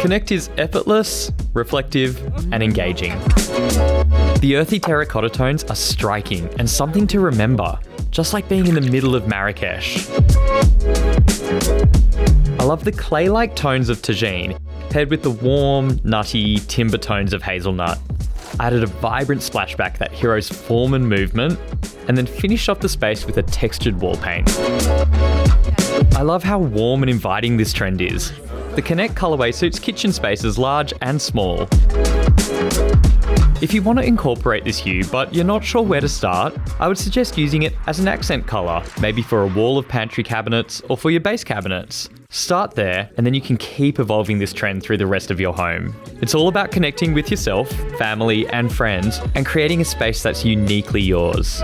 Connect is effortless, reflective, and engaging. The earthy terracotta tones are striking and something to remember, just like being in the middle of Marrakesh. I love the clay-like tones of tagine, paired with the warm, nutty timber tones of hazelnut. I added a vibrant splashback that heroes form and movement, and then finished off the space with a textured wall paint. I love how warm and inviting this trend is. The Connect colourway suits kitchen spaces large and small. If you want to incorporate this hue but you're not sure where to start, I would suggest using it as an accent colour, maybe for a wall of pantry cabinets or for your base cabinets. Start there, and then you can keep evolving this trend through the rest of your home. It's all about connecting with yourself, family, and friends, and creating a space that's uniquely yours.